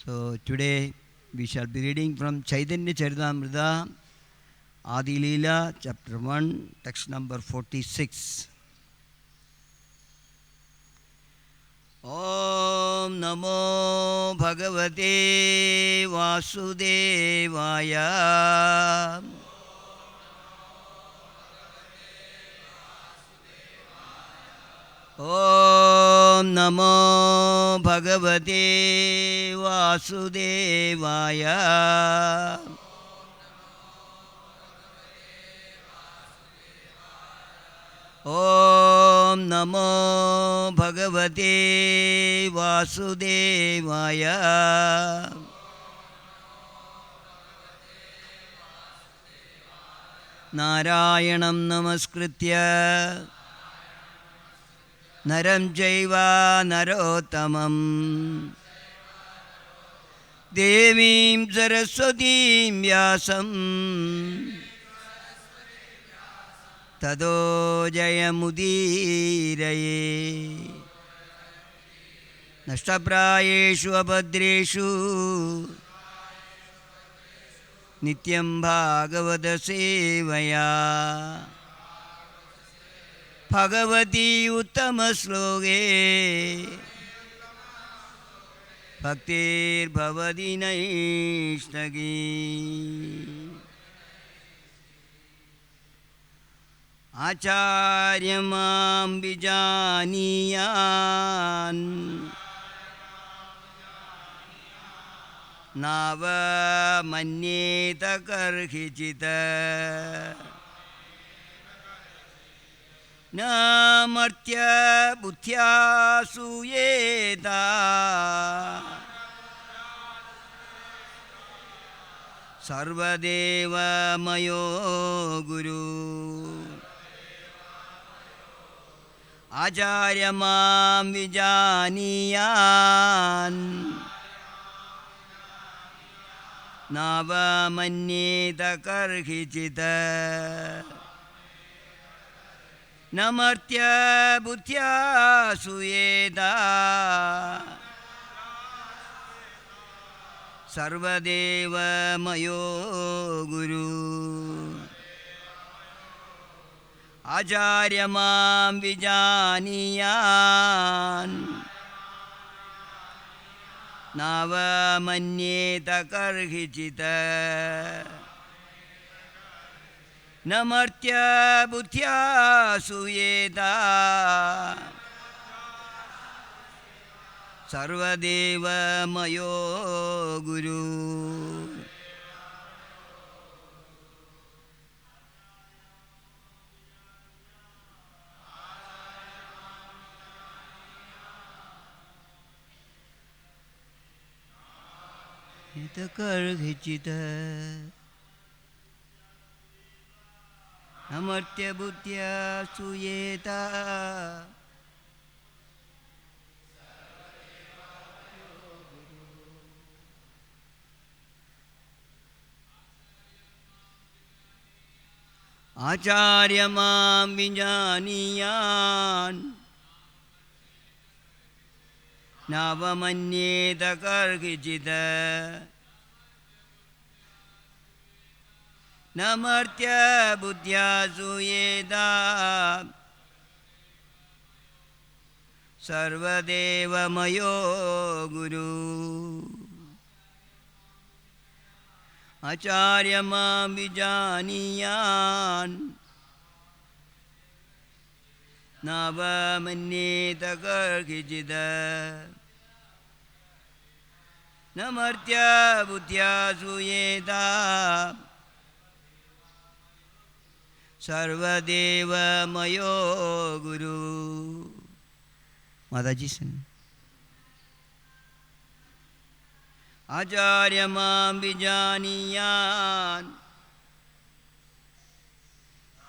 So today we shall be reading from Chaitanya Charitamrita, Adi Leela, chapter 1, text number 46. Om Namo Bhagavate Vasudevaya. Om Namo Bhagavate Vasudevaya. Om Namo Bhagavate Vasudevaya. Narayanam Namaskritya Naram Jaiva Narottamam Devim Saraswatim Vyasam Tado Jayamudiraye Nashtaprayeshu Abhadreshu Nityam Bhagavata Sevaya Bhagavati Uttama Sloge Bhaktir Bhavati Naishtagi Acharyamam Bijaniyan Nava Manyeta Karhichita Namartya Bhuthya Suyeta Sarvadeva Mayo Guru Acharyamam Vijaniyan Nava Manyeta Karhichita Namartya Bhuthya Suyeta Sarvadeva Mayo Guru Acharyamam Vijaniyan Nava Manyeta Karhichita Namartya Bhuthya Suyeta Sarvadeva Mayo Guru Nita Karhichita Namartya Bhuthya Suyeta Acharyamam Vijaniyan Navamanyeta Karhichita Namartya Bhuthya Suyeta Sarvadeva Mayo Guru Acharyamam Vijaniyan Navamanyeta Karhichita Namartya Bhuthya Suyeta Sarvadeva Mayo Guru Mataji Sen Acharyamam Vijaniyan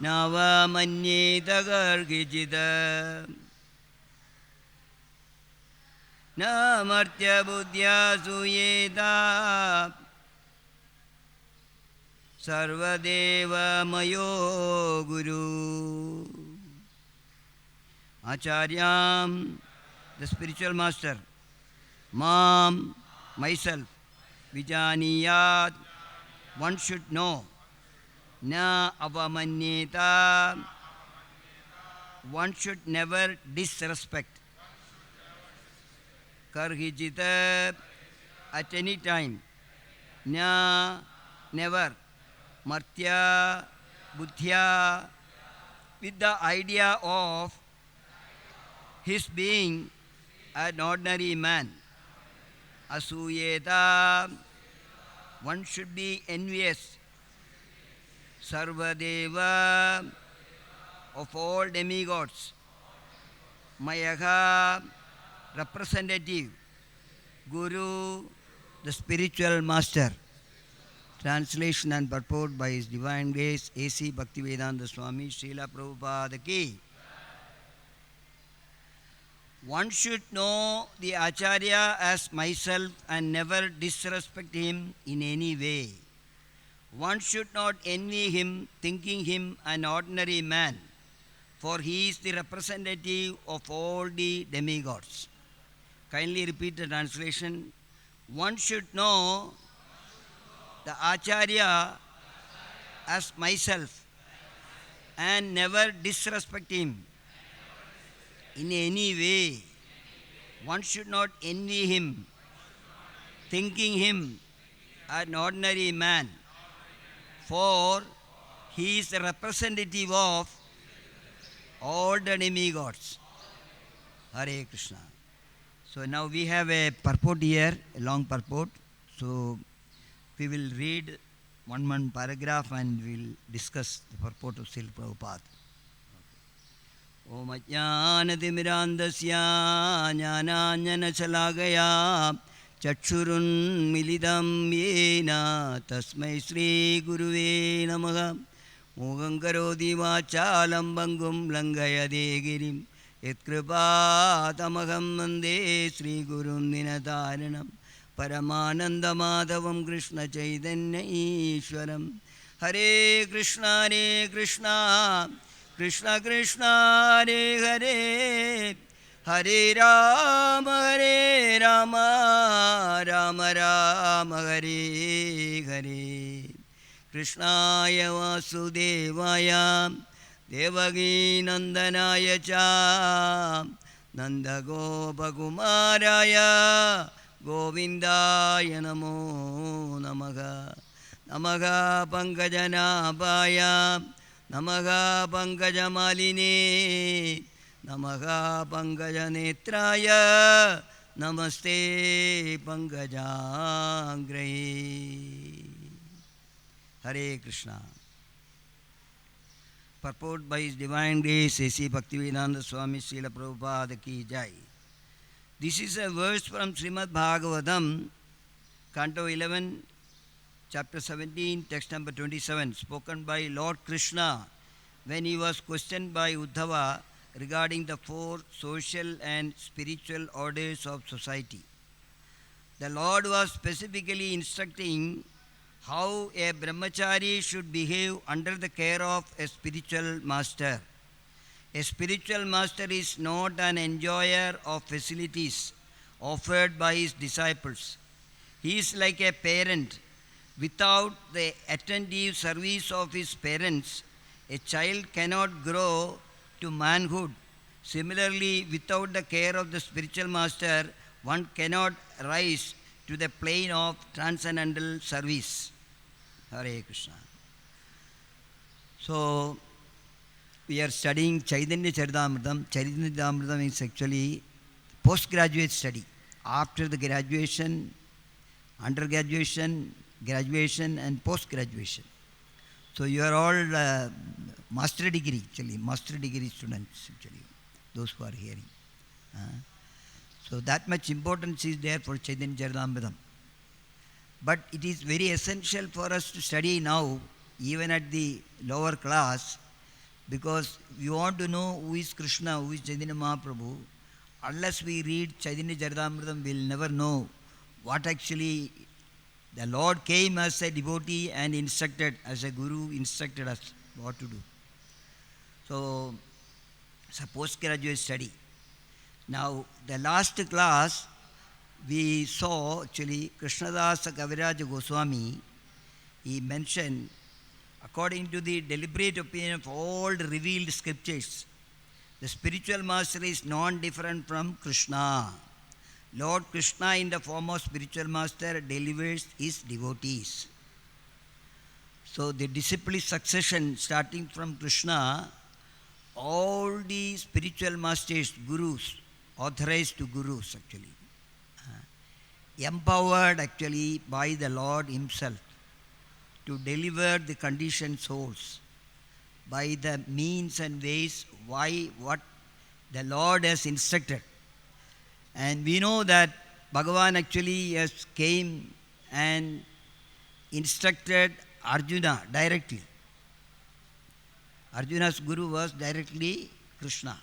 Navamanyeta Karhichita Namartya Bhuthya Suyeta Sarvadeva Mayo Guru Acharyam, the spiritual master, Mam, myself. Vijaniyat, one should know. Na avamanyeta, one should never disrespect. Karhijita, at any time. Na, never. Martya, buddhya, with the idea of his being an ordinary man. Asuyeta, one should be envious. Sarvadeva, of all demigods. Mayaha, representative. Guru, the spiritual master. Translation and purport by His Divine Grace A.C. Bhaktivedanta Swami Srila Prabhupada Ki. One should know the Acharya as myself and never disrespect him in any way. One should not envy him, thinking him an ordinary man, for he is the representative of all the demigods. Kindly repeat the translation. One should know the Acharya as myself and never disrespect him in any way. One should not envy him, thinking him an ordinary man, for he is the representative of all the demigods. Hare Krishna. So now we have a purport here, a long purport. So we will read one paragraph and we will discuss the purport of Srila Prabhupada. Om Ajnanatimirandasya Jnananjanachalakaya Chakshurun Milidam Yena Tasmai Sri Guruve Namaha Mogam Karoti Vachalam Bangum Langayade Girim Yatkripatamaham Vande Sri Gurun Dinataranam Paramananda Madhavam Krishna Chaitanya Ishwaram Hare Krishna Krishna Krishna Hare Hare Hare Rama Rama Rama Hare Hare Krishnaya Vasudevaya Devagi Nandanaya Cha Nanda Gopakumaraya Govindaya Namo Namaha Namaha Pankajanabhaya Namaha Pankajamalini Namaha Pankajanetraya Namaste Pankajangre. Hare Krishna. Purport by His Divine Grace A.C. Bhaktivedanta Swami Srila Prabhupada Ki Jai. This is a verse from Srimad Bhagavatam, Canto 11, Chapter 17, text number 27, spoken by Lord Krishna when he was questioned by Uddhava regarding the four social and spiritual orders of society. The Lord was specifically instructing how a Brahmacharya should behave under the care of a spiritual master. A spiritual master is not an enjoyer of facilities offered by his disciples. He is like a parent. Without the attentive service of his parents, a child cannot grow to manhood. Similarly, without the care of the spiritual master, one cannot rise to the plane of transcendental service. Hare Krishna. So, we are studying Chaitanya Charitamrita. Charitamrita is actually postgraduate study. After the graduation, undergraduation, graduation and post-graduation. So you are all master degree students actually, those who are hearing. So that much importance is there for Chaitanya Charitamrita. But it is very essential for us to study now, even at the lower class, because we want to know who is Krishna, who is Chaitanya Mahaprabhu. Unless we read Chaitanya Charitamrita, we will never know what actually the Lord came as a devotee and instructed, as a guru, instructed us what to do. So, it's a postgraduate study. Now, the last class, we saw actually Krishnadasa Kaviraja Goswami, he mentioned, according to the deliberate opinion of all the revealed scriptures, the spiritual master is non-different from Krishna. Lord Krishna in the form of spiritual master delivers his devotees. So the disciplic succession starting from Krishna, all the spiritual masters, gurus, authorized to gurus actually, empowered actually by the Lord himself to deliver the conditioned souls by the means and ways what the Lord has instructed. And we know that Bhagavan actually has came and instructed Arjuna directly. Arjuna's guru was directly Krishna.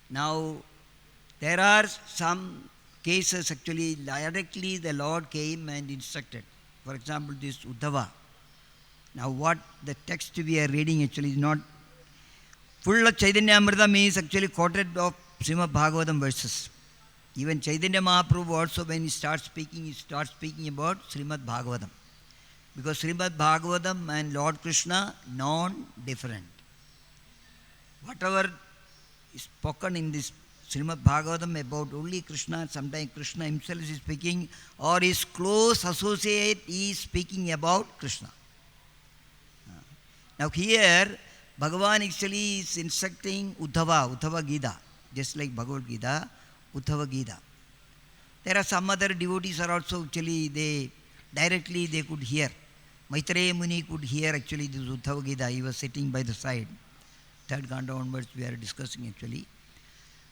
Now, there are some cases actually directly the Lord came and instructed. For example, this Uddhava. Now, what the text we are reading actually is not full of Chaitanyamrita means actually quoted of Srimad Bhagavatam verses. Even Chaitanya Mahaprabhu also when he starts speaking about Srimad Bhagavatam. Because Srimad Bhagavatam and Lord Krishna, non-different. Whatever is spoken in this Srimad Bhagavatam about only Krishna, sometimes Krishna himself is speaking, or his close associate is speaking about Krishna. Now here, Bhagavan actually is instructing Uddhava Gita, just like Bhagavad Gita, Uddhava Gita. There are some other devotees are also actually, they could hear. Maitreya Muni could hear actually this Uddhava Gita. He was sitting by the side. Third canto onwards we are discussing actually.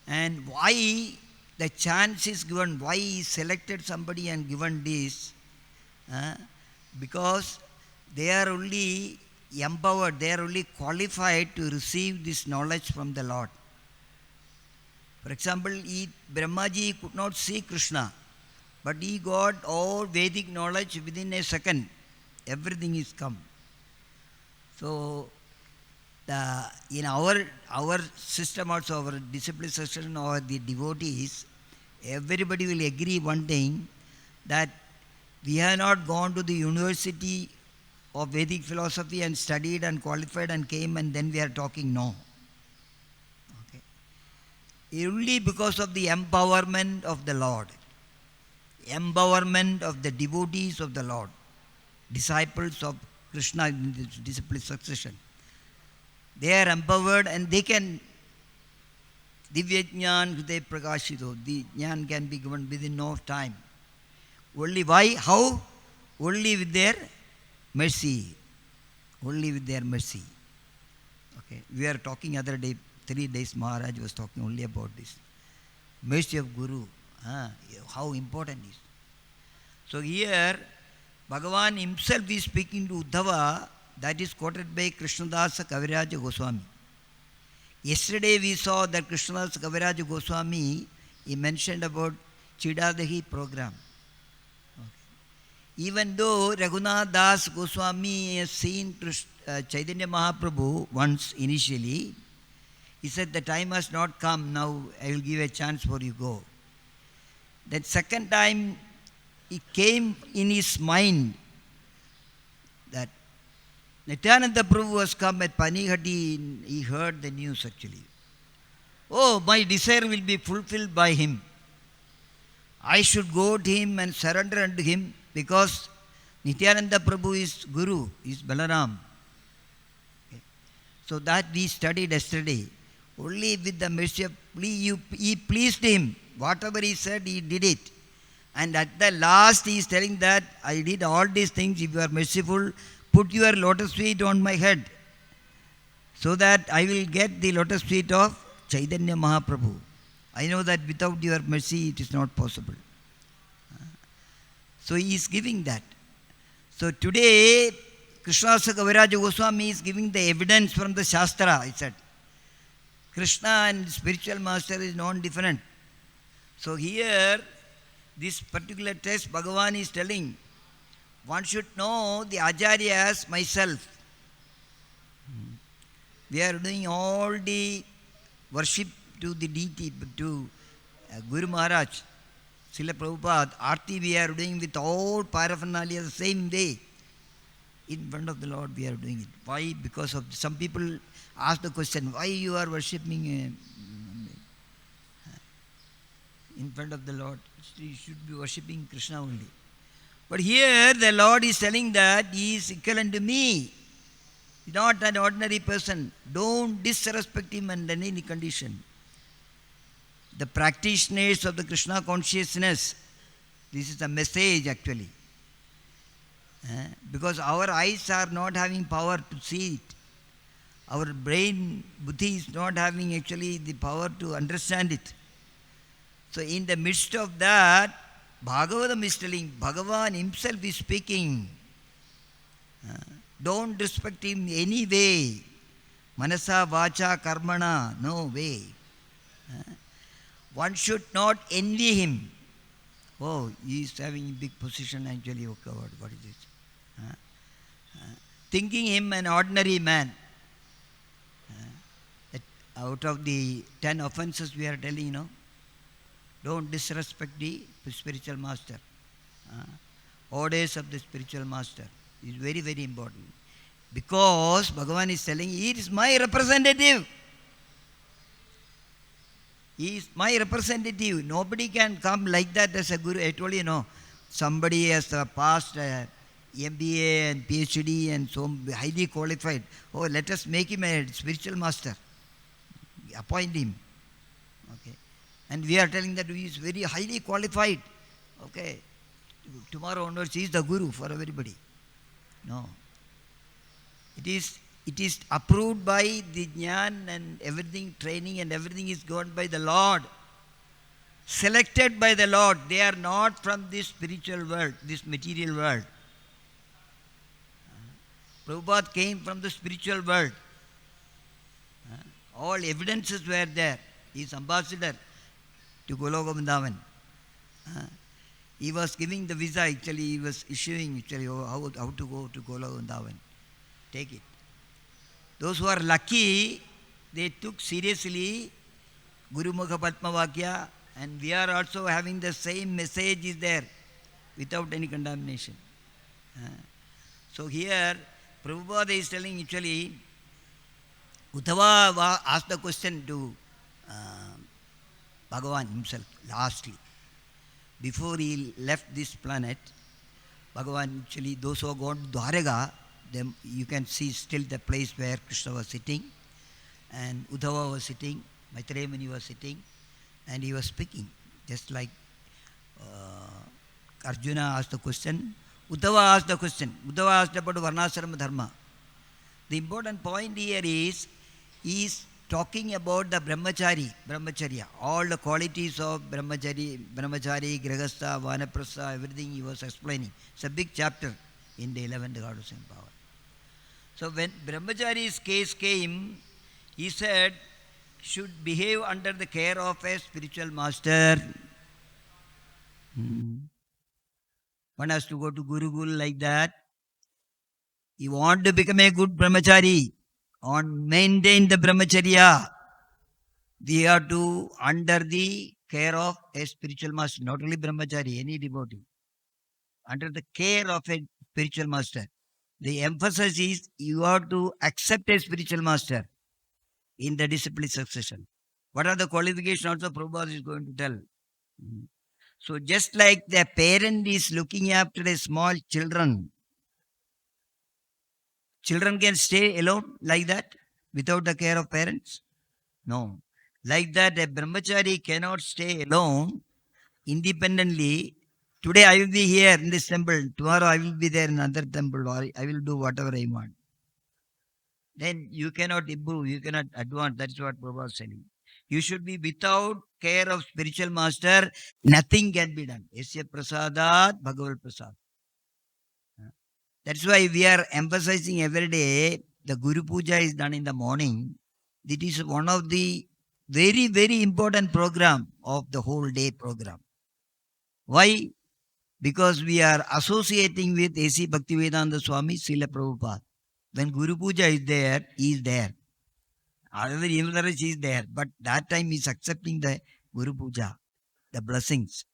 And why the chance is given, why he selected somebody and given this? Because they are only empowered, they are only qualified to receive this knowledge from the Lord. For example, Brahmaji could not see Krishna, but he got all Vedic knowledge within a second. Everything is come. So, in our system also, our discipline system or the devotees, everybody will agree one thing, that we have not gone to the university of Vedic philosophy and studied and qualified and came and then we are talking. No. Okay. Only because of the empowerment of the Lord, empowerment of the devotees of the Lord, disciples of Krishna in this disciplic succession. They are empowered and they can Divya Jnana Hriday Prakashito. The Jnana can be given within no time. Only why? How? Only with their mercy. Only with their mercy. Okay. We are talking other day, 3 days Maharaj was talking only about this. Mercy of Guru. How important it is. So here, Bhagavan himself is speaking to Uddhava, that is quoted by Krishnadasa Kaviraja Goswami. Yesterday we saw that Krishnadasa Kaviraja Goswami, he mentioned about Chidadahi program. Okay. Even though Raghunath Das Goswami has seen Chaitanya Mahaprabhu once initially, he said the time has not come, now I will give a chance for you go. That second time, it came in his mind that Nityananda Prabhu has come at Panihati, he heard the news actually. Oh, my desire will be fulfilled by him. I should go to him and surrender unto him because Nityananda Prabhu is Guru, is Balaram. Okay. So that we studied yesterday. Only with the mercy of he pleased him. Whatever he said, he did it. And at the last, he is telling that I did all these things. If you are merciful, put your lotus feet on my head so that I will get the lotus feet of Chaitanya Mahaprabhu. I know that without your mercy, it is not possible. So he is giving that. So today, Krishnadasa Kaviraja Goswami is giving the evidence from the Shastra, he said. Krishna and spiritual master is non-different. So here, this particular text, Bhagavan is telling, one should know the Acharyas myself. We are doing all the worship to the deity, to Guru Maharaj. Srila Prabhupada, Aarti we are doing with all paraphernalia the same way. In front of the Lord we are doing it. Why? Because of some people ask the question, why you are worshipping in front of the Lord? You should be worshipping Krishna only. But here the Lord is telling that He is equivalent to me. He's not an ordinary person. Don't disrespect Him under any condition. The practitioners of the Krishna consciousness, this is the message actually. Because our eyes are not having power to see it. Our brain, buddhi is not having actually the power to understand it. So in the midst of that, Bhagavatam is telling, Bhagavan himself is speaking. Don't respect him any way. Manasa, vacha, karmana, no way. One should not envy him. Oh, he is having a big position actually. Okay, what is it? Thinking him an ordinary man. That out of the 10 offenses we are telling, don't disrespect the spiritual master. Orders of the spiritual master is very, very important. Because Bhagavan is telling, he is my representative. He is my representative. Nobody can come like that as a guru. I told you, somebody has passed MBA and PhD and so highly qualified. Oh, let us make him a spiritual master. Appoint him. Okay. And we are telling that he is very highly qualified. Okay. Tomorrow onwards, he is the guru for everybody. No. It is approved by the jnana and everything, training and everything is given by the Lord. Selected by the Lord. They are not from this spiritual world, this material world. Prabhupada came from the spiritual world. All evidences were there. He is ambassador to Goloka Vrindavan. He was giving the visa actually, he was issuing actually how to go to Goloka Vrindavan. Take it. Those who are lucky, they took seriously Guru Mukha Padma Vakya, and we are also having the same message is there without any condemnation. So here, Prabhupada is telling actually, Uddhava asked the question to Bhagavan himself, lastly. Before he left this planet, Bhagavan actually, those who have gone to Dwaraka, them, you can see still the place where Krishna was sitting, and Uddhava was sitting, Maitreya Muni was sitting, and he was speaking. Just like Arjuna asked the question, Uddhava asked the question. Uddhava asked about Varnashrama Dharma. The important point here is, he is talking about the Brahmacharya, all the qualities of Brahmachari, Grihastha, Vanaprastha, everything he was explaining. It's a big chapter in the 11th Goddess and Power. So when Brahmachari's case came, he said, should behave under the care of a spiritual master. One has to go to Gurukul like that. You want to become a good Brahmachari, maintain the Brahmacharya. We have to under the care of a spiritual master, not only Brahmachari, any devotee. Under the care of a spiritual master. The emphasis is you have to accept a spiritual master in the discipline succession. What are the qualifications also Prabhupada is going to tell. So just like the parent is looking after a small children can stay alone like that without the care of parents? No. Like that, a brahmachari cannot stay alone independently. Today I will be here in this temple. Tomorrow I will be there in another temple, or I will do whatever I want. Then you cannot improve, you cannot advance. That's what Prabhupada is saying. You should be without care of spiritual master. Nothing can be done. Yasya prasadat Bhagavat prasad. That's why we are emphasizing every day. The Guru Puja is done in the morning. It is one of the very, very important program of the whole day program. Why? Because we are associating with A.C. Bhaktivedanta Swami Srila Prabhupada. When Guru Puja is there, he is there. However, Imraraj is there, but that time he is accepting the Guru Puja, the blessings.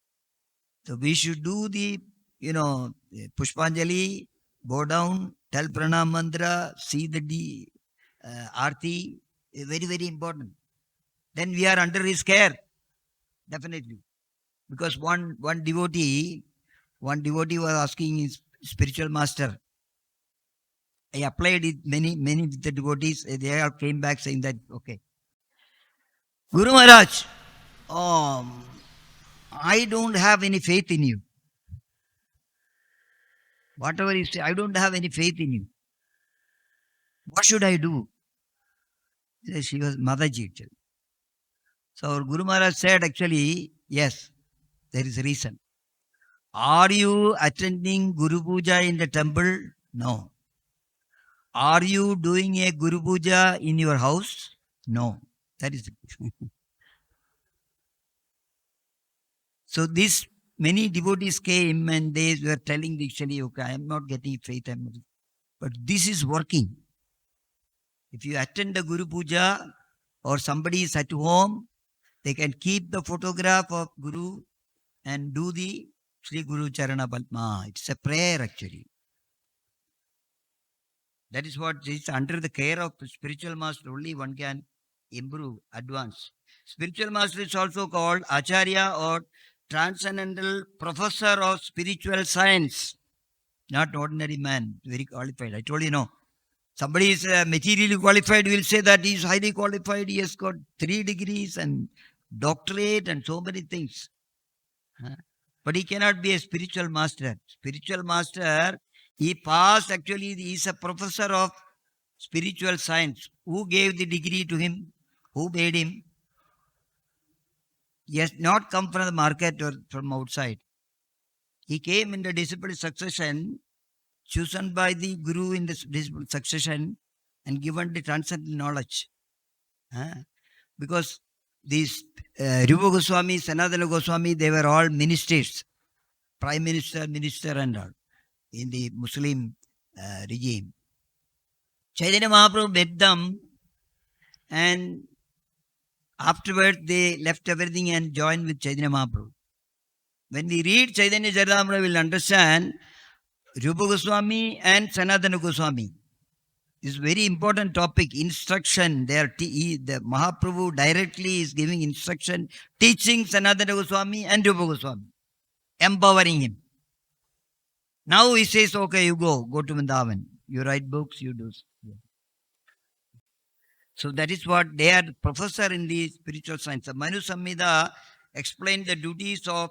So we should do the, Pushpanjali, go down, tell Pranam Mantra, see the Aarti, very, very important. Then we are under his care, definitely. Because one devotee was asking his spiritual master. I applied it many with the devotees. They all came back saying that, okay, Guru Maharaj, um, I don't have any faith in you. Whatever you say, I don't have any faith in you. What should I do? She was Mataji actually. So our Guru Maharaj said actually, yes, there is a reason. Are you attending Guru Puja in the temple? No. Are you doing a Guru Puja in your house? No. That is it. So these many devotees came and they were telling actually, okay, I am not getting faith, but this is working. If you attend the Guru Puja or somebody is at home, they can keep the photograph of Guru and do the Sri Guru Charana Padma. It's a prayer actually. That is what is under the care of spiritual master. Only one can improve, advance. Spiritual master is also called Acharya or transcendental professor of spiritual science. Not ordinary man, very qualified. I told you, no. Somebody is materially qualified, will say that he is highly qualified. He has got 3 degrees and doctorate and so many things. But he cannot be a spiritual master. Spiritual master, he passed actually, he is a professor of spiritual science. Who gave the degree to him? Who made him? He has not come from the market or from outside. He came in the disciple succession, chosen by the Guru in the disciple succession and given the transcendental knowledge. Because these Rupa Goswami, Sanatana Goswami, they were all ministers, prime minister and all in the Muslim regime. Chaitanya Mahaprabhu met them and afterwards they left everything and joined with Chaitanya Mahaprabhu. When we read Chaitanya Charitamrita, we will understand Rupa Goswami and Sanatana Goswami. This is a very important topic, instruction. The Mahaprabhu directly is giving instruction, teaching Sanatana Goswami and Rupa Goswami, empowering him. Now he says, okay, you go to Vrindavan. You write books, you do. So that is what they are professor in the spiritual science. The Manu Samhita explained the duties of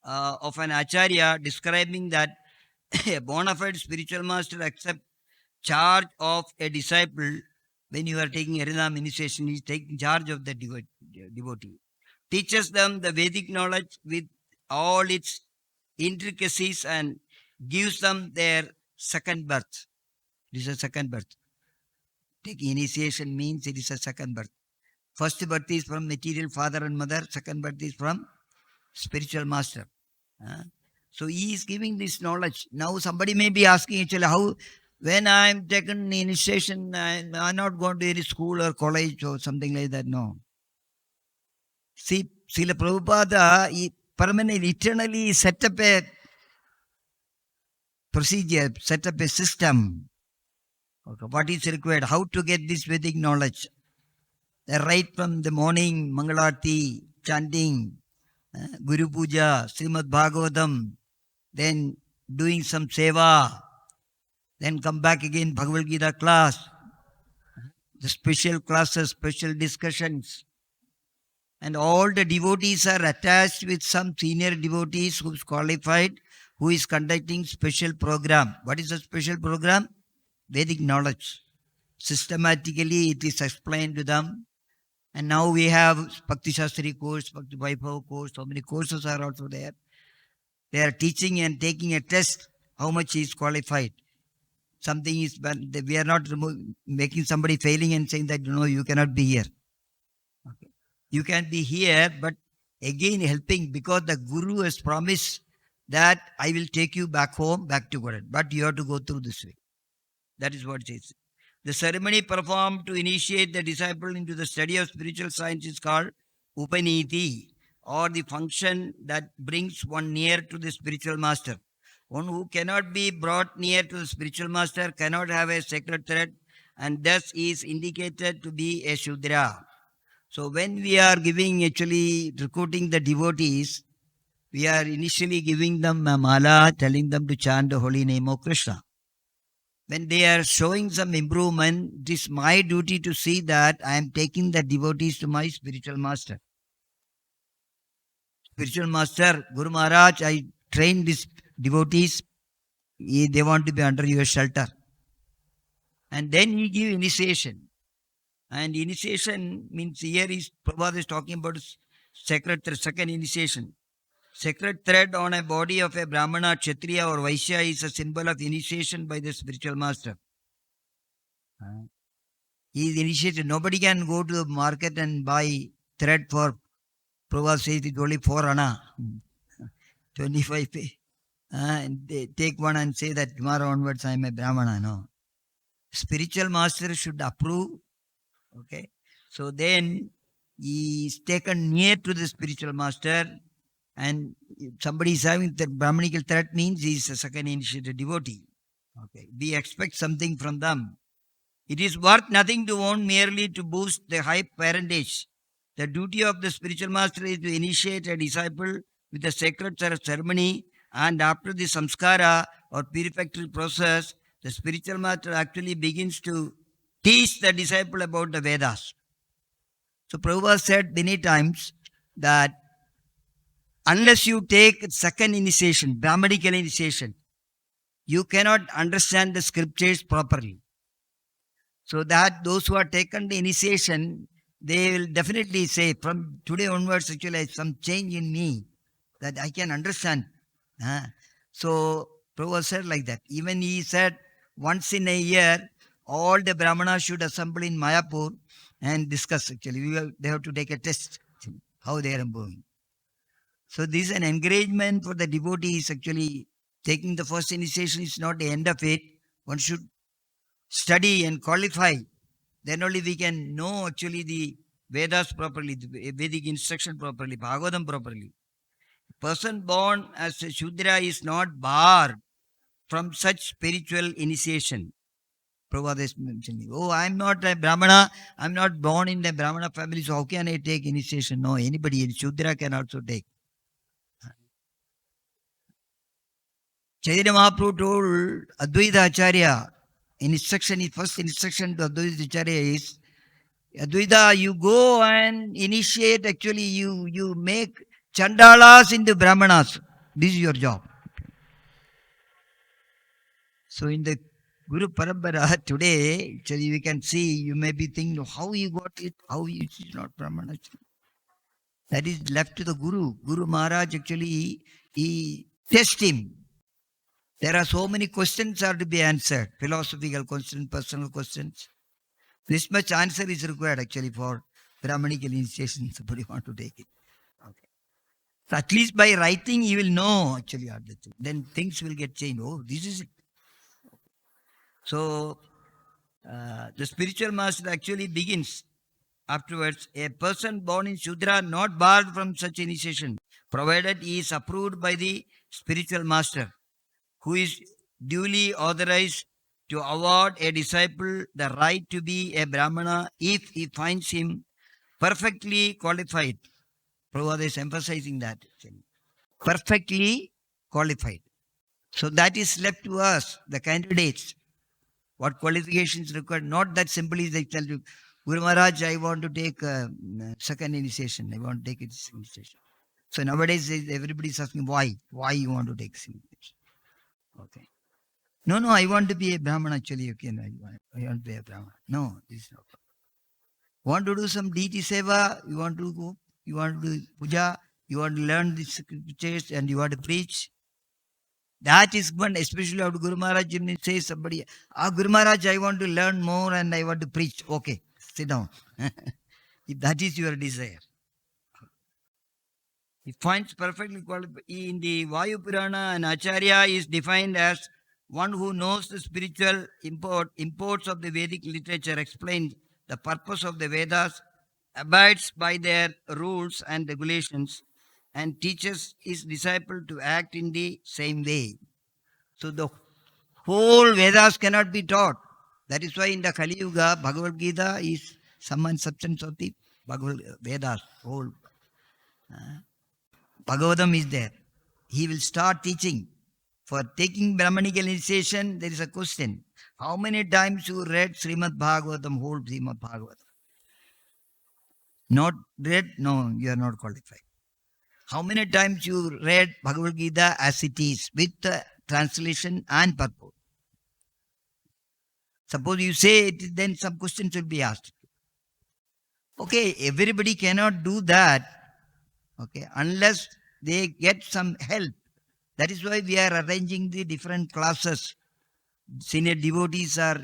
an acharya, describing that a bona fide spiritual master accepts charge of a disciple. When you are taking Harinam initiation, he is taking charge of the devotee. Teaches them the Vedic knowledge with all its intricacies and gives them their second birth. It is a second birth. Taking initiation means it is a second birth. First birth is from material father and mother. Second birth is from spiritual master. So he is giving this knowledge. Now somebody may be asking actually, how, when I am taken initiation, I am not going to any school or college or something like that. No. See, Srila Prabhupada, he permanently, eternally set up a procedure, set up a system. Okay, what is required? How to get this Vedic knowledge? Right from the morning, Mangalarti, chanting, Guru Puja, Srimad Bhagavatam, then doing some seva, then come back again, Bhagavad Gita class, the special classes, special discussions. And all the devotees are attached with some senior devotees who is qualified, who is conducting special program. What is the special program? Vedic knowledge. Systematically it is explained to them. And now we have Bhakti Shastri course, Bhakti Vaibhav course, so many courses are also there. They are teaching and taking a test, how much he is qualified. Something is, we are not making somebody failing and saying that, you cannot be here. Okay. You can be here, but again helping, because the Guru has promised that I will take you back home, back to God. But you have to go through this way. That is what it says. The ceremony performed to initiate the disciple into the study of spiritual science is called Upaniti or the function that brings one near to the spiritual master. One who cannot be brought near to the spiritual master cannot have a sacred thread and thus is indicated to be a Shudra. So when we are giving, actually recruiting the devotees, we are initially giving them a mala, telling them to chant the holy name of Krishna. When they are showing some improvement, it is my duty to see that I am taking the devotees to my spiritual master. Spiritual master, Guru Maharaj, I train these devotees, they want to be under your shelter. And then he give initiation. And initiation means here is, Prabhupada is talking about sacred second initiation. Sacred thread on a body of a Brahmana, Kshatriya or Vaishya is a symbol of initiation by the spiritual master. He is initiated. Nobody can go to the market and buy thread for, Prabhupada says it's only 4 anna, 25 pay. And they take one and say that tomorrow onwards I am a Brahmana. No. Spiritual master should approve. Okay. So then he is taken near to the spiritual master, and if somebody is having the Brahmanical threat means he is a second initiated devotee. Okay. We expect something from them. It is worth nothing to own merely to boost the high parentage. The duty of the spiritual master is to initiate a disciple with a sacred ceremony, and after the samskara or purificatory process, the spiritual master actually begins to teach the disciple about the Vedas. So Prabhupada said many times that unless you take second initiation, Brahmanical initiation, you cannot understand the scriptures properly. So that those who are taken the initiation, they will definitely say, from today onwards, actually, some change in me that I can understand. So Prabhupada said like that. Even he said, once in a year, all the Brahmanas should assemble in Mayapur and discuss. Actually, they have to take a test, how they are improving. So this is an encouragement for the devotees. Actually, taking the first initiation is not the end of it. One should study and qualify. Then only we can know actually the Vedas properly, the Vedic instruction properly, Bhagavatam properly. Person born as a Shudra is not barred from such spiritual initiation. Prabhupada is mentioning, oh, I am not a Brahmana, I am not born in the Brahmana family, so how can I take initiation? No, anybody in Shudra can also take. Chaitanya Mahaprabhu told Advaita Acharya, his first instruction to Advaita Acharya is, Advaita, you go and initiate, actually you make Chandalas into Brahmanas. This is your job. So in the Guru Parampara today, actually we can see, you may be thinking, how he got it, how it is not Brahmana. That is left to the Guru. Guru Maharaj actually, he tests him. There are so many questions are to be answered. Philosophical questions, personal questions. This much answer is required actually for Brahmanical initiation. Somebody want to take it. Okay. So at least by writing, he will know actually. Then things will get changed. Oh, this is it. So the spiritual master actually begins afterwards. A person born in Shudra not barred from such initiation, provided he is approved by the spiritual master, who is duly authorized to award a disciple the right to be a Brahmana if he finds him perfectly qualified. Prabhupada is emphasizing that. Perfectly qualified. So that is left to us, the candidates. What qualifications required? Not that simply they tell you, Guru Maharaj, I want to take second initiation. I want to take this initiation. So nowadays everybody is asking why? Why you want to take second initiation? Okay. No, I want to be a Brahman actually. Okay, I want to be a Brahman. No, this is not. Want to do some deity seva? You want to go? You want to do puja? You want to learn the scriptures and you want to preach? That is one, especially after Guru Maharaj says somebody, Guru Maharaj, I want to learn more and I want to preach. Okay, sit down. If that is your desire. He finds perfectly qualified. In the Vayu Purana, an Acharya is defined as one who knows the spiritual imports of the Vedic literature, explains the purpose of the Vedas, abides by their rules and regulations, and teaches his disciple to act in the same way. So the whole Vedas cannot be taught. That is why in the Kali Yuga, Bhagavad Gita is some and substance of the Bhagavad Vedas. Whole Bhagavatam is there. He will start teaching. For taking Brahmanical initiation, there is a question. How many times you read Srimad Bhagavatam, whole Srimad Bhagavatam? Not read? No, you are not qualified. How many times you read Bhagavad Gita as it is, with the translation and purport? Suppose you say it, then some questions will be asked. Okay, everybody cannot do that, okay, unless they get some help. That is why we are arranging the different classes. Senior devotees are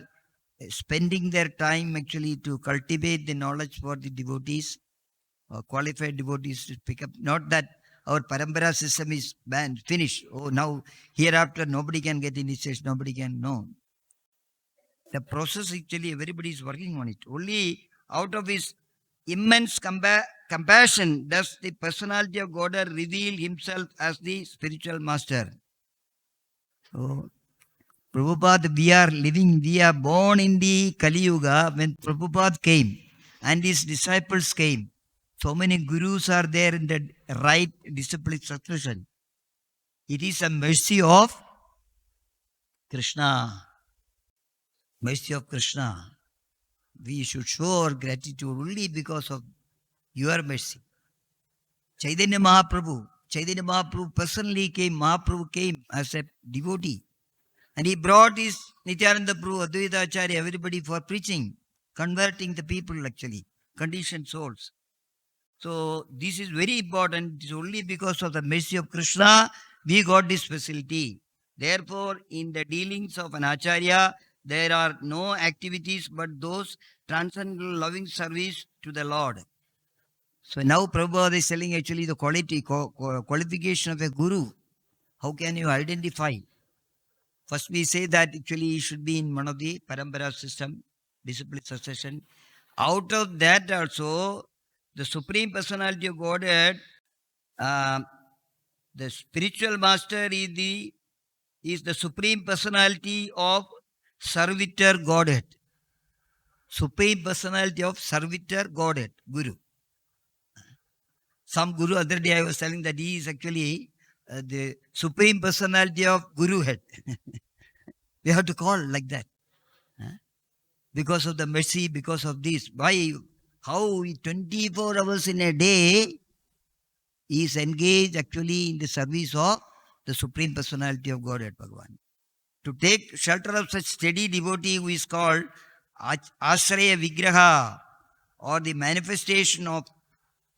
spending their time actually to cultivate the knowledge for the devotees, or qualified devotees to pick up. Not that our parampara system is banned, finished. Oh, now hereafter nobody can get initiation, nobody can know. The process actually everybody is working on it. Only out of his immense compassion does the personality of God reveal himself as the spiritual master. So, Prabhupada, we are born in the Kali Yuga when Prabhupada came and his disciples came. So many gurus are there in the right discipline succession. It is a mercy of Krishna. Mercy of Krishna. We should show our gratitude only because of your mercy. Chaitanya Mahaprabhu personally came. Mahaprabhu came as a devotee. And he brought his Nityananda Prabhu, Advaita Acharya, everybody for preaching, converting the people actually, conditioned souls. So this is very important. It is only because of the mercy of Krishna we got this facility. Therefore, in the dealings of an Acharya, there are no activities but those transcendental loving service to the Lord. So now Prabhupada is telling actually the qualification of a guru. How can you identify? First we say that actually he should be in one of the parampara system, discipline succession. Out of that also, the Supreme Personality of Godhead, the spiritual master is the Supreme Personality of Servitor Godhead. Supreme Personality of Servitor Godhead, Guru. Some Guru, other day I was telling that he is actually the Supreme Personality of Guru Head. We have to call like that. Because of the mercy, because of this. Why? How 24 hours in a day he is engaged actually in the service of the Supreme Personality of Godhead, Bhagavan. To take shelter of such steady devotee who is called Ashraya Vigraha, or the manifestation of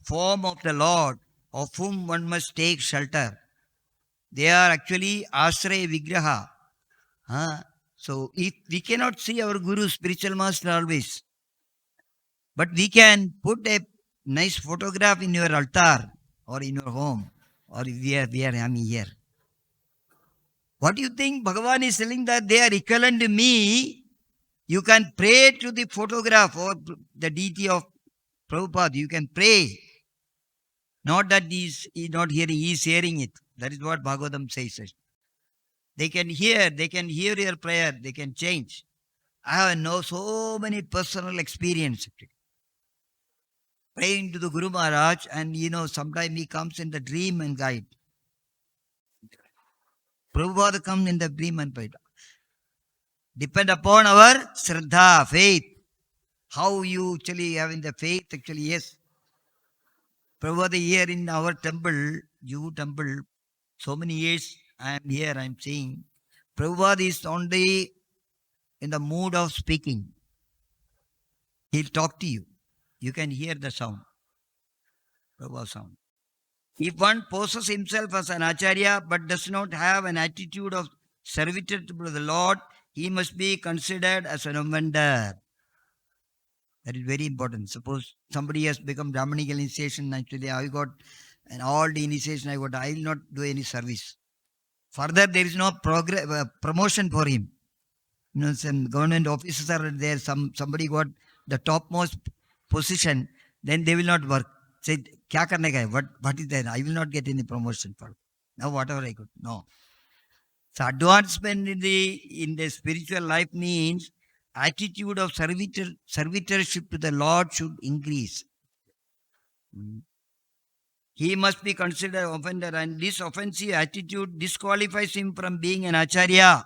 form of the Lord, of whom one must take shelter. They are actually Ashraya Vigraha. So if we cannot see our Guru, spiritual master always, but we can put a nice photograph in your altar or in your home, or we are having here. What do you think? Bhagavan is telling that they are equivalent to me. You can pray to the photograph or the deity of Prabhupada. You can pray. Not that he is not hearing, he is hearing it. That is what Bhagavatam says. They can hear your prayer, they can change. I have so many personal experience. Praying to the Guru Maharaj, and sometimes he comes in the dream and guide. Prabhupada comes in the dream and guide. Depend upon our Shraddha, faith. How you actually having the faith, actually, yes. Prabhupada here in our temple, Juhu temple, so many years I am here, I am seeing. Prabhupada is only in the mood of speaking. He'll talk to you. You can hear the sound. Prabhupada sound. If one poses himself as an Acharya but does not have an attitude of servitude to the Lord, he must be considered as an offender. That is very important. Suppose somebody has become Brahmanical initiation, actually I got, and all the initiation I got, I will not do any service. Further, there is no promotion for him. Some government officers are there, somebody got the topmost position, then they will not work. said, Kya karne ka hai? What is that? I will not get any promotion for it. Now whatever I could. No. So advancement in the spiritual life means attitude of servitorship to the Lord should increase. He must be considered offender, and this offensive attitude disqualifies him from being an acharya.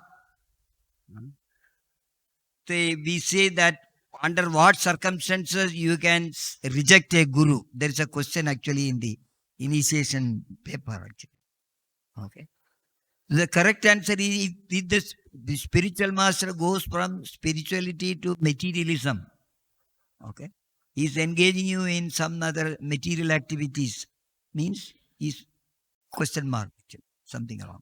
We say that under what circumstances you can reject a guru. There is a question actually in the initiation paper. Actually. Okay. The correct answer is if the spiritual master goes from spirituality to materialism. Okay. He's engaging you in some other material activities. Means he's question mark. Actually. Something wrong.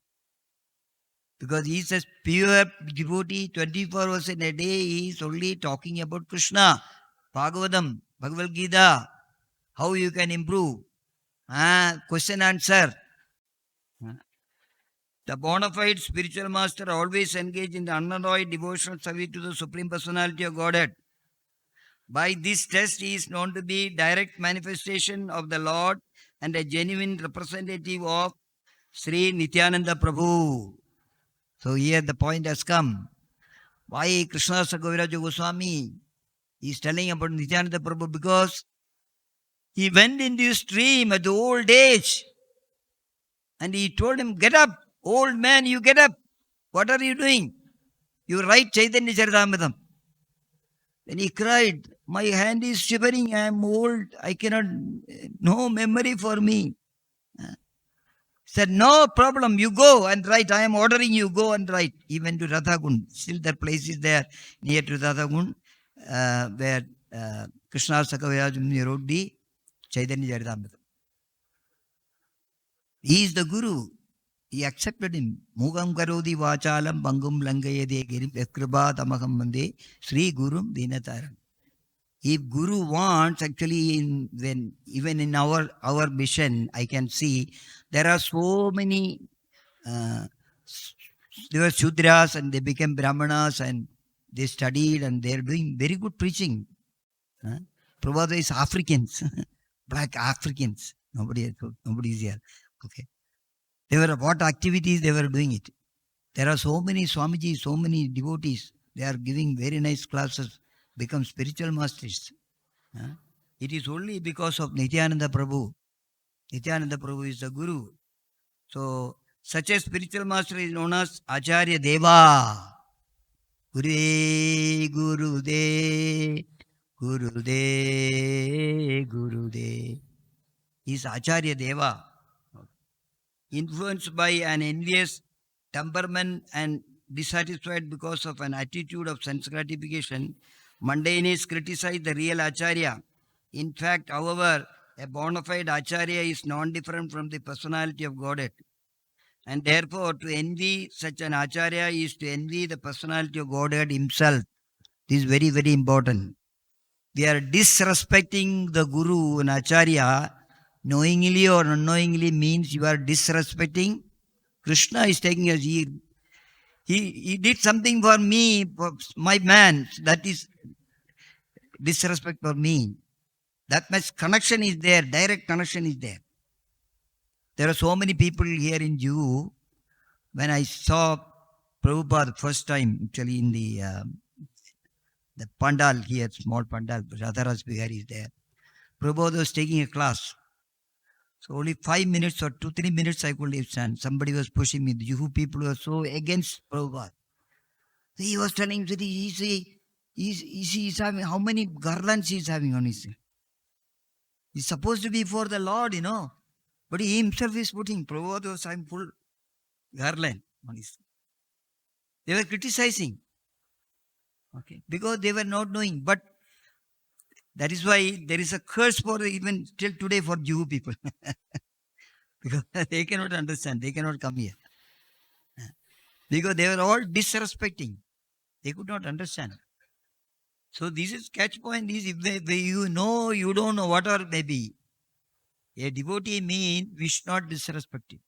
Because he's a pure devotee, 24 hours in a day, he's only talking about Krishna, Bhagavatam, Bhagavad Gita, how you can improve. Question answer. The bona fide spiritual master always engage in the unalloyed devotional service to the Supreme Personality of Godhead. By this test, he is known to be direct manifestation of the Lord and a genuine representative of Sri Nityananda Prabhu. So here the point has come. Why Krishna Goviraja Goswami is telling about Nityananda Prabhu? Because he went into his stream at the old age and he told him, get up, old man, you get up. What are you doing? You write Chaitanya Charitamrita. Then he cried, my hand is shivering, I am old, I cannot, no memory for me. Said, no problem, you go and write. I am ordering you, go and write. He went to Radhakund. Still that place is there near to Radhakund, where Krishna Sakaviraj wrote the Chaitanya Charitamrita. He is the Guru. He accepted him. Mugam karodi vachalam bangum langayade girim ekriba tamaham mande Sri Gurum Dinataram. If Guru wants, actually, even in our mission, I can see there are so many. They were Shudras and they became Brahmanas and they studied and they are doing very good preaching. Prabhupada is Africans, black Africans. Nobody is here. Okay. They were what activities they were doing it. There are so many Swamiji, so many devotees. They are giving very nice classes, become spiritual masters. It is only because of Nityananda Prabhu. Nityananda Prabhu is the Guru. So, such a spiritual master is known as Acharya Deva. Guru Guru De, Guru De, Guru De. He is Acharya Deva. Influenced by an envious temperament and dissatisfied because of an attitude of sense gratification, mundanists criticize the real Acharya. In fact, however, a bona fide Acharya is non-different from the personality of Godhead. And therefore, to envy such an Acharya is to envy the personality of Godhead himself. This is very, very important. We are disrespecting the Guru and Acharya knowingly or unknowingly means you are disrespecting. Krishna is taking us. He did something for me, for my man. That is disrespect for me. That much connection is there, direct connection is there. There are so many people here in Juhu. When I saw Prabhupada first time, actually in the pandal here, small pandal, Radharaj Bihari is there. Prabhupada was taking a class. So only 5 minutes or 2-3 minutes I could stand. Somebody was pushing me. The Juhu people were so against Prabhupada. So he was telling me, he's having, how many garlands he's having on his head? He's supposed to be for the Lord, But he himself is putting, Prabhupada was having full garland on his head. They were criticizing. Okay. Because they were not knowing. But that is why there is a curse for even till today for Juhu people. Because they cannot understand. They cannot come here. Because they were all disrespecting. They could not understand. So this is catch point is if you know, you don't know, whatever may be. A devotee means we should not disrespect him.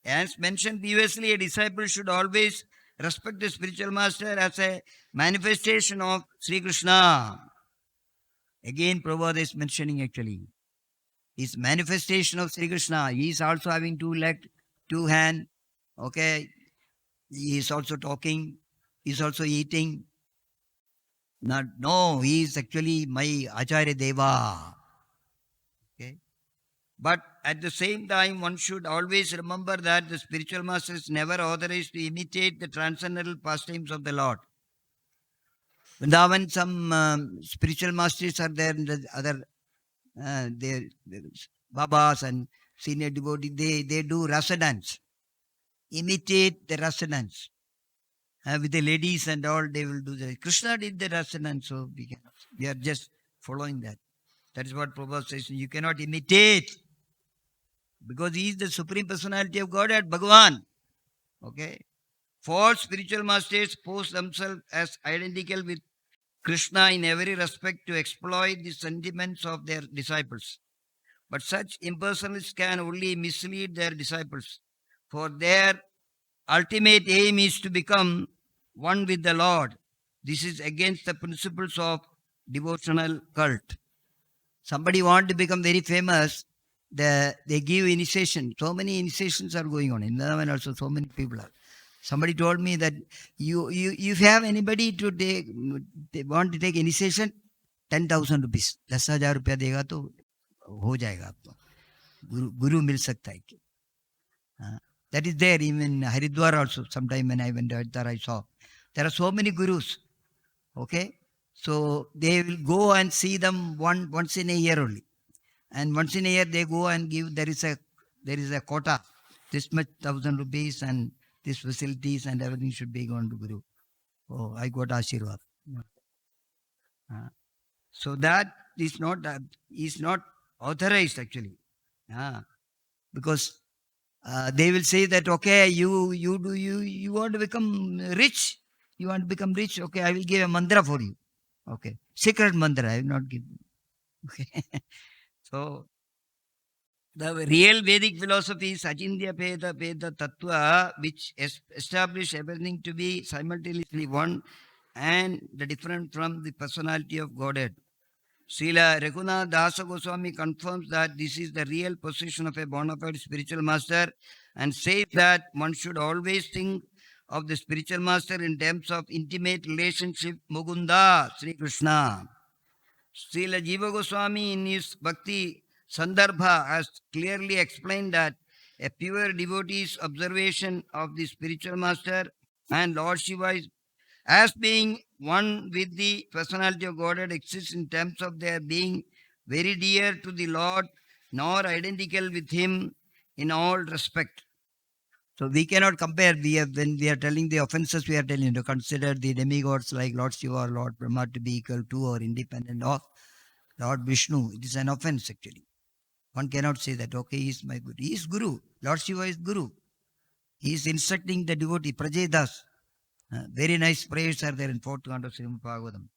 As mentioned previously, a disciple should always respect the spiritual master as a manifestation of Sri Krishna. Again, Prabhupada is mentioning actually. His manifestation of Sri Krishna. He is also having two legs, two hands. Okay. He is also talking. He is also eating. Not, no, he is actually my Acharya Deva. Okay. But at the same time, one should always remember that the spiritual master is never authorized to imitate the transcendental pastimes of the Lord. Vrindavan, some spiritual masters are there, and the other their babas and senior devotees, they do rasa dance, imitate the rasa dance. With the ladies and all, they will do that. Krishna did the rasa dance, so we are just following that. That is what Prabhupada says. You cannot imitate because he is the Supreme Personality of Godhead, Bhagavan. Okay? False spiritual masters pose themselves as identical with Krishna in every respect to exploit the sentiments of their disciples. But such impersonalists can only mislead their disciples, for their ultimate aim is to become one with the Lord. This is against the principles of devotional cult. Somebody want to become very famous, they give initiation. So many initiations are going on. In Vrindavan also, so many people are. Somebody told me that you if you have anybody to take, they want to take initiation, 10,000 rupees. 10,000 रुपया देगा तो हो जाएगा आपको. Guru मिल सकता है. That is there even in Haridwar also. Sometime when I went there, I saw. There are so many gurus. Okay? So they will go and see them once in a year only. And once in a year they go and give, there is a quota. This much 1,000 rupees and these facilities and everything should be gone to Guru. Oh, I got Ashirwad. So that is not authorized actually. Because they will say that, okay, you want to become rich. You want to become rich. Okay, I will give a mantra for you. Okay. Secret mantra. I will not give. Okay. So the real Vedic philosophy is Achintya Peda Tattva, which establish everything to be simultaneously one and the different from the personality of Godhead. Srila Raghunath Dasa Goswami confirms that this is the real position of a bona fide spiritual master and says that one should always think of the spiritual master in terms of intimate relationship Mukunda, Sri Krishna. Srila Jiva Goswami in his Bhakti Sandarbha has clearly explained that a pure devotee's observation of the spiritual master and Lord Shiva is as being one with the personality of Godhead exists in terms of their being very dear to the Lord, nor identical with Him in all respect. So we cannot compare. When we are telling the offenses, we are telling to consider the demigods like Lord Shiva or Lord Brahma to be equal to or independent of Lord Vishnu. It is an offense actually. One cannot say that, okay, he is my Guru. He is Guru. Lord Shiva is Guru. He is instructing the devotee, Prajedas. Very nice prayers are there in 4th canto of Srimad Bhagavatam.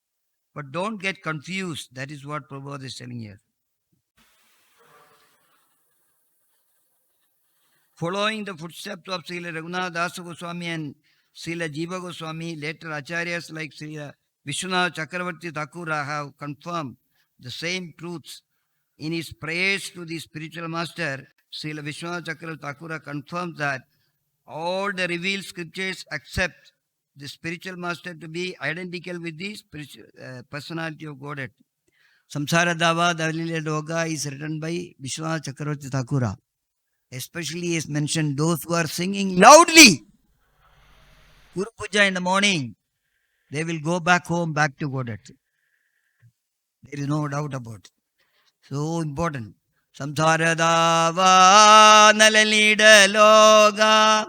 But don't get confused. That is what Prabhupada is telling here. Following the footsteps of Srila Raghunath Dasa Goswami and Srila Jiva Goswami, later acharyas like Srila Vishwanath Chakravarti Thakura have confirmed the same truths. In his prayers to the spiritual master, Srila Vishwanath Chakravarti Thakura confirms that all the revealed scriptures accept the spiritual master to be identical with the spiritual personality of Godhead. Samsara Dava Dalila Doga is written by Vishwanath Chakravarti Thakura. Especially is mentioned those who are singing loudly Guru Puja in the morning, they will go back home, back to Godhead. There is no doubt about it. So important. Samsara Dava Nalalida Loga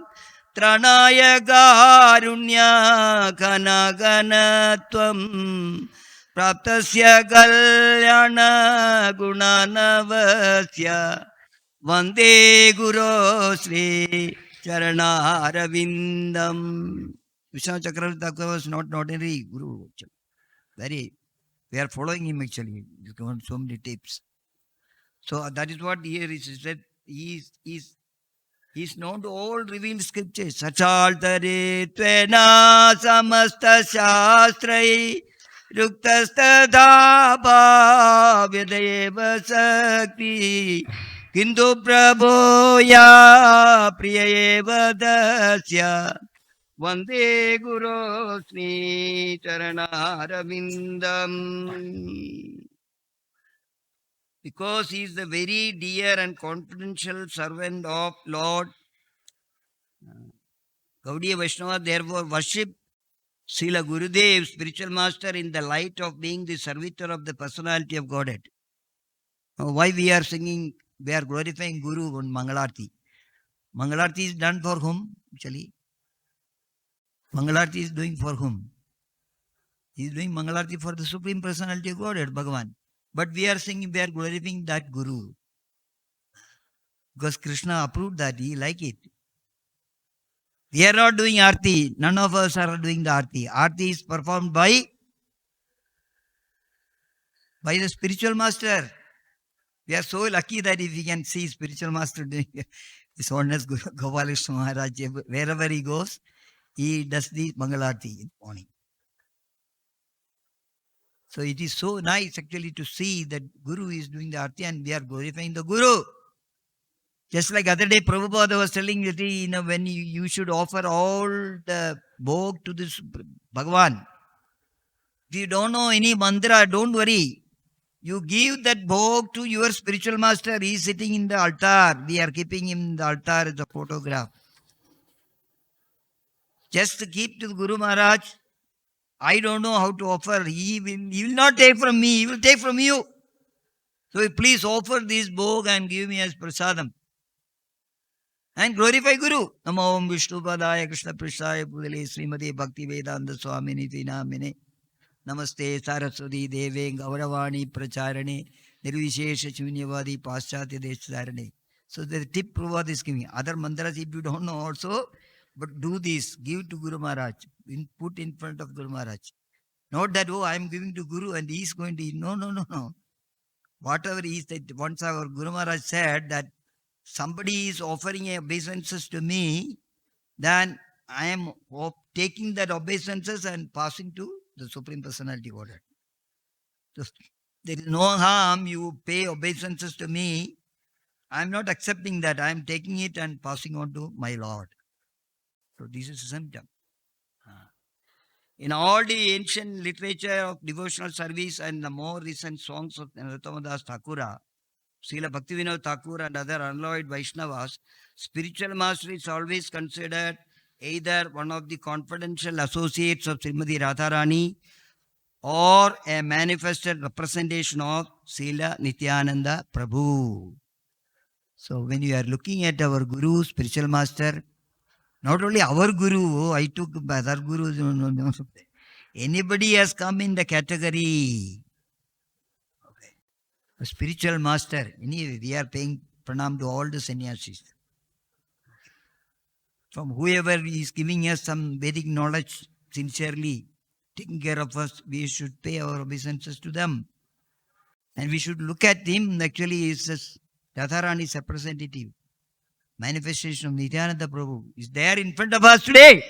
Tranaya Karunya Kanaganatvam Praptasya Kalyana Gunanavasya Vande Guru Sri Charanaravindam. Vishnu Chakravarti Thakur was not an ordinary Guru. We are following him actually. He's given so many tips. So that is what here is said. He is known to all revealed scriptures. Sachaltare tvena samasta shastrai रुक्तस्तथा भाव्यदेव शक्ति किन्तु प्रभो या प्रिय एव दस्य वन्दे गुरो श्रीचरणारविन्दम्. Because he is the very dear and confidential servant of Lord Gaudiya Vaishnava, therefore worship Srila Gurudev, spiritual master, in the light of being the servitor of the personality of Godhead. Now, why we are singing, we are glorifying Guru on Mangalarti. Mangalarti is done for whom? Actually, Mangalarti is doing for whom? He is doing Mangalarti for the Supreme Personality of Godhead, Bhagavan. But we are singing, we are glorifying that Guru. Because Krishna approved that, he liked it. We are not doing Aarti. None of us are doing the Aarti. Aarti is performed by the spiritual master. We are so lucky that if we can see spiritual master doing his honest Gopalkrishna Maharaj, wherever he goes, he does the Mangalarti in the morning. So it is so nice actually to see that Guru is doing the Aarti and we are glorifying the Guru. Just like other day, Prabhupada was telling that when you should offer all the bhog to this Bhagavan. If you don't know any mantra, don't worry. You give that bhog to your spiritual master. He is sitting in the altar. We are keeping him in the altar as a photograph. Just to keep to the Guru Maharaj. I don't know how to offer. He will not take from me. He will take from you. So please offer this bhog and give me as prasadam. And glorify Guru. Namo Vishnu Padaya Krishna Prishaya Pudale Srimati Bhakti Vedanta Swamini Namine. Namaste Saraswati Deve Gauravani Pracharane Nirvishesha Shunyavadi Paschatya Desharane. So the tip Prabhupada is giving. Other mantras if you don't know also, but do this. Give to Guru Maharaj. Put in front of Guru Maharaj. Not that, I am giving to Guru and he is going to... No. Whatever he said, once our Guru Maharaj said that somebody is offering obeisances to me, then I am taking that obeisances and passing to the Supreme Personality Godhead. So there is no harm, you pay obeisances to me. I am not accepting that. I am taking it and passing on to my Lord. So this is a symptom. In all the ancient literature of devotional service and the more recent songs of Narottamadas Thakura, Srila Bhaktivinoda Thakur and other unalloyed Vaishnavas, spiritual master is always considered either one of the confidential associates of Srimati Radharani or a manifested representation of Srila Nityananda Prabhu. So when you are looking at our Guru, spiritual master, not only our Guru, I took other Gurus, no. Anybody has come in the category. A spiritual master. Anyway, we are paying pranam to all the sannyasis. From whoever is giving us some Vedic knowledge sincerely, taking care of us, we should pay our obeisances to them. And we should look at him, actually, is Radharani's representative. Manifestation of Nityananda Prabhu is there in front of us today.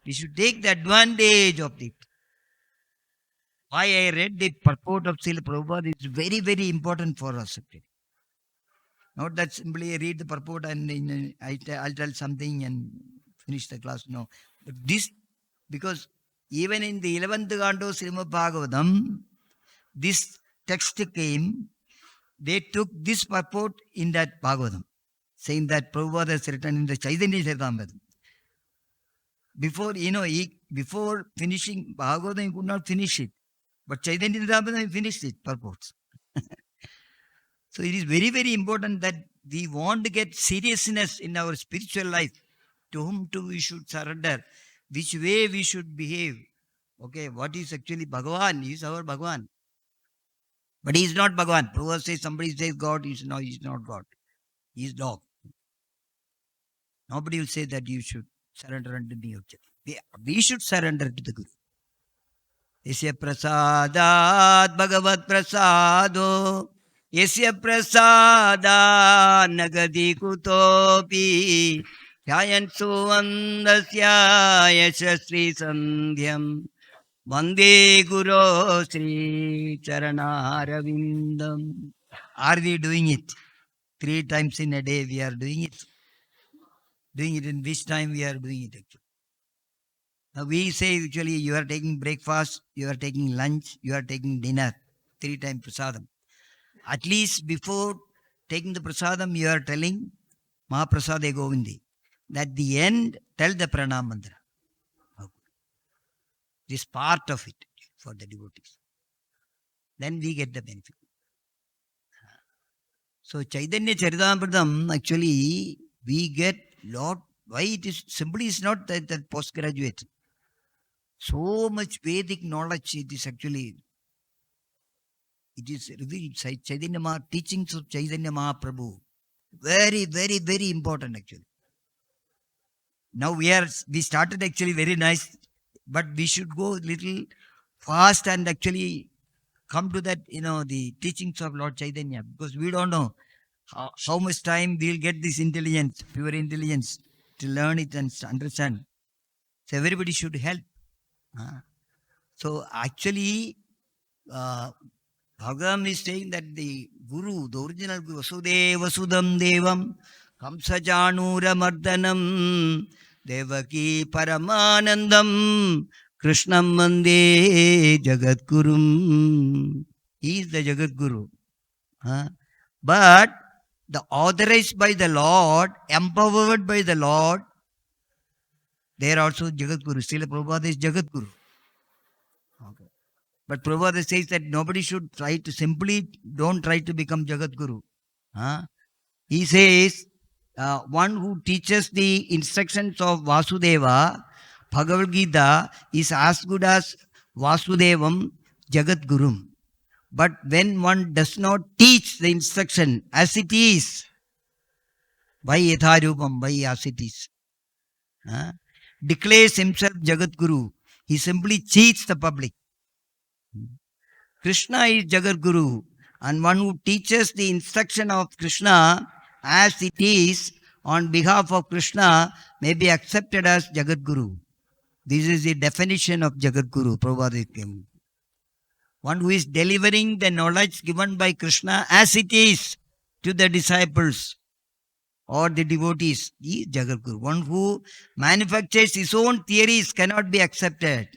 We should take the advantage of it. Why I read the purport of Srila Prabhupada is very, very important for us. Not that simply I read the purport and I'll tell something and finish the class. No. But this, because even in the 11th canto Srimad Bhagavatam, this text came, they took this purport in that Bhagavatam, saying that Prabhupada has written in the Chaitanya Charitamrita. Before finishing Bhagavatam, he could not finish it. But Chaitanya Charitamrita finished it, purports. So it is very, very important that we want to get seriousness in our spiritual life. To whom we should surrender, which way we should behave. Okay, what is actually Bhagavan? He is our Bhagavan. But he is not Bhagavan. Prabhupada says, somebody says God, he is not God. He is dog. Nobody will say that you should surrender unto me. We should surrender to the Guru. Yasya prasadat Bhagavat prasado Yasya prasada nagadi kutopi Dhyayan suvandasya yashasri sandhyam Vande Guru Sri Charanaravindam. Are we doing it? 3 times in a day we are doing it. Doing it in which time we are doing it actually. Now we say usually you are taking breakfast, you are taking lunch, you are taking dinner. 3 times prasadam. At least before taking the prasadam, you are telling Mahaprasade Govindi. At the end, tell the pranam mantra. This part of it for the devotees. Then we get the benefit. So Chaitanya Charitamrita, actually, we get lot. Why it is simply is not that postgraduate. So much Vedic knowledge it is actually. It is revealed. Chaitanya teachings of Chaitanya Mahaprabhu. Very, very, very important actually. Now we started actually very nice, but we should go little fast and actually come to that, the teachings of Lord Chaitanya, because we don't know how much time we'll get this intelligence, pure intelligence, to learn it and understand. So everybody should help. So actually, Bhagavan is saying that the Guru, the original Guru, Vasudeva Sudam Devam, Kamsajanura Mardanam, Devaki Paramanandam, Krishnam Mande Jagat Gurum. He is the Jagat Guru. But the authorized by the Lord, empowered by the Lord, they are also Jagat Guru. Srila Prabhupada is Jagat Guru. Okay. But Prabhupada says that nobody should try to don't try to become Jagat Guru. He says, one who teaches the instructions of Vasudeva, Bhagavad Gita, is as good as Vasudevam Jagat Gurum. But when one does not teach the instruction as it is, by yatharupam, by as it is, declares himself Jagat Guru, he simply cheats the public. Krishna is Jagat Guru, and one who teaches the instruction of Krishna as it is on behalf of Krishna may be accepted as Jagat Guru. This is the definition of Jagat Guru, Prabhupada. One who is delivering the knowledge given by Krishna as it is to the disciples or the devotees, he is Jagat Guru. One who manufactures his own theories cannot be accepted.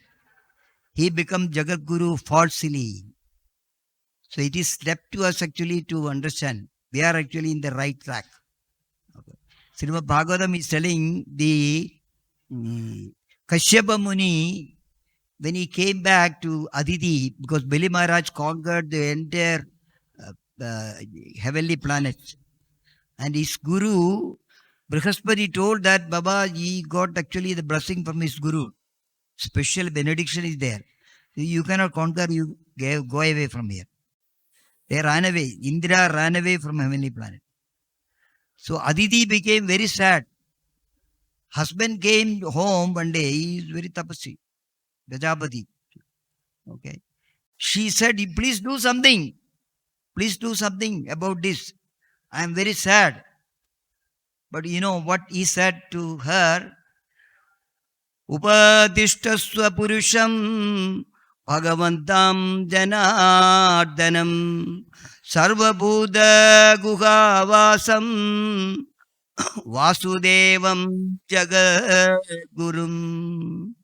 He becomes Jagat Guru falsely. So it is left to us actually to understand. We are actually in the right track. Okay. Srimad Bhagavatam is telling the Kashyapa Muni, when he came back to Aditi, because Bali Maharaj conquered the entire heavenly planets. And his guru, Brihaspati, told that Baba, he got actually the blessing from his guru. Special benediction is there. You cannot conquer, you go away from here. They ran away. Indra ran away from heavenly planet. So Aditi became very sad. Husband came home one day. He is very tapasvi. Gajapati. Okay. She said, please do something. Please do something about this. I am very sad. But you know what he said to her? Upadishtasva purusham Bhagavantam Janardanam Sarvabhuta Guhavasam Vasudevam Jagadgurum.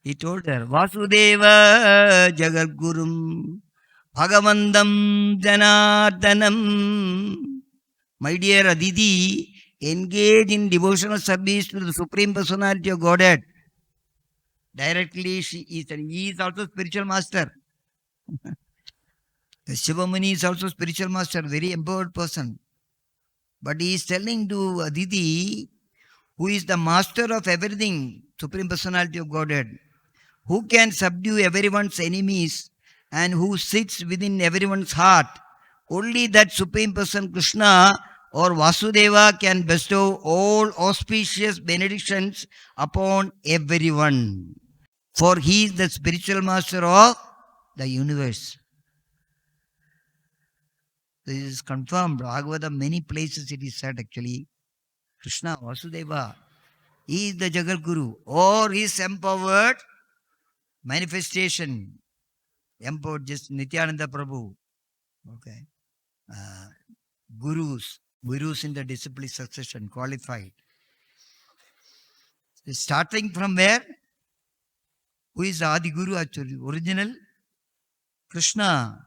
He told her, Vasudeva Jagadgurum Bhagavantam Janardanam. My dear Aditi, engage in devotional service to the Supreme Personality of Godhead. Directly, he is also spiritual master. The Shivamuni is also spiritual master, very empowered person. But he is telling to Aditi, who is the master of everything, Supreme Personality of Godhead, who can subdue everyone's enemies and who sits within everyone's heart. Only that Supreme Person Krishna or Vasudeva can bestow all auspicious benedictions upon everyone. For he is the spiritual master of the universe. This is confirmed. Bhagavad, many places it is said actually. Krishna, Vasudeva, he is the Jagat Guru, or he is empowered manifestation, empowered just Nityananda Prabhu. Okay. Uh, gurus in the discipline succession, qualified. Starting from where? Who is Adi Guru actually? Original? Krishna.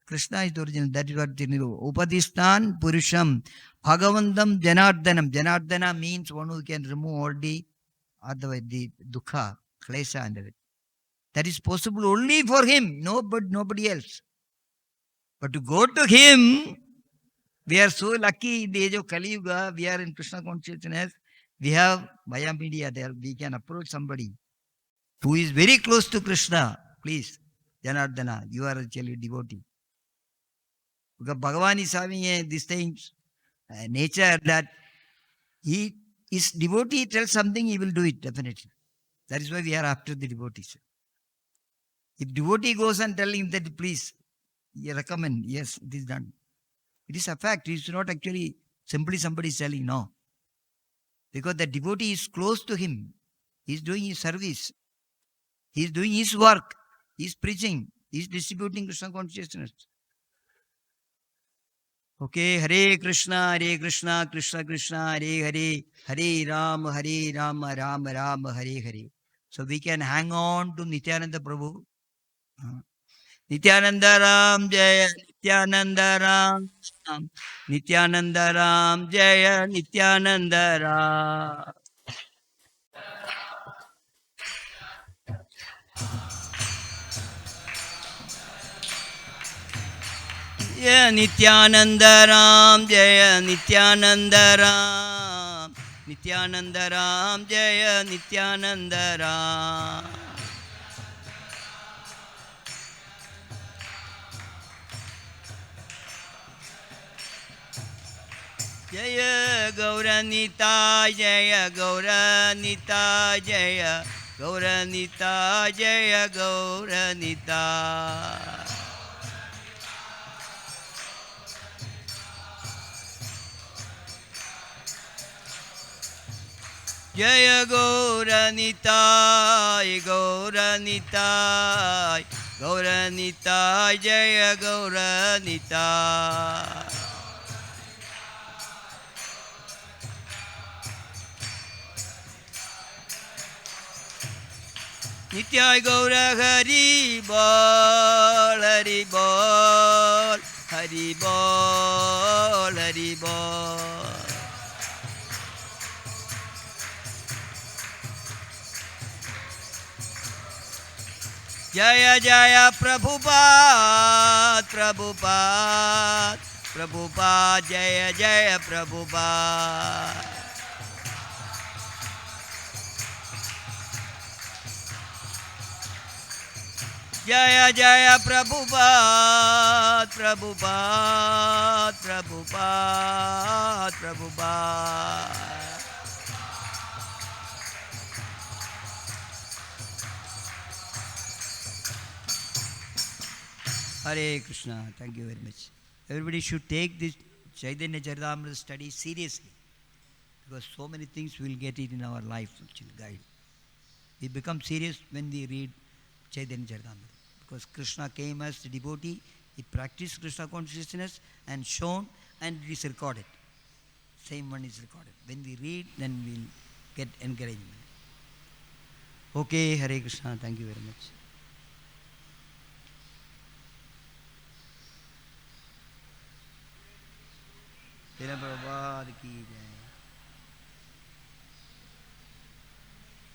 Krishna is the original. That is what Upadistan Purusham. Bhagavandam Janardhanam. Janardhana means one who can remove all the dukkha, klesha under it. That is possible only for him, nobody else. But to go to him, we are so lucky in the age of Kali Yuga, we are in Krishna consciousness. We have via media there, we can approach somebody who is very close to Krishna. Please, Janardhana, you are actually devotee. Because Bhagavan is having this thing, nature that his devotee tells something, he will do it definitely. That is why we are after the devotees. If devotee goes and telling that, please, you recommend, yes, it is done. It is a fact. It is not actually simply somebody is telling, no. Because the devotee is close to him. He is doing his service. He is doing his work. He is preaching. He is distributing Krishna consciousness. Okay, Hare Krishna, Krishna Krishna, Hare Hare, Hare Rama, Rama Rama, Hare Hare. So we can hang on to Nityananda Prabhu. Nityananda Ram Jaya, Nityananda Ram, Nityananda Ram Jaya, Nityananda Ram. Jaya Nityananda Ram Jaya, Nityananda Ram, Nityananda Ram Jaya, Nityananda Ram. Jaya Gauranita, Jaya Gauranita, Jaya Gauranita, Jaya Gauranita. Jaya Gauranita, Gauranita, Gauranita, Jaya Gauranita. Nitya Gaura Hari Bol, Hari Bol, Hari Bol, Hari Bol. Jaya Jaya Prabhupada, Prabhupada, Prabhupada, Jaya Jaya Prabhupada. Jaya Jaya Prabhupada, Prabhupada, Prabhupada, Prabhupada. Hare Krishna, thank you very much. Everybody should take this Chaitanya Charitamrita study seriously, because so many things we will get it in our life, actually, guide. We become serious when we read Chaitanya Charitamrita, because Krishna came as a devotee, he practiced Krishna consciousness and shown, and it is recorded. Same one is recorded. When we read, then we will get encouragement. Okay, Hare Krishna, thank you very much. Prabhupada ki jai.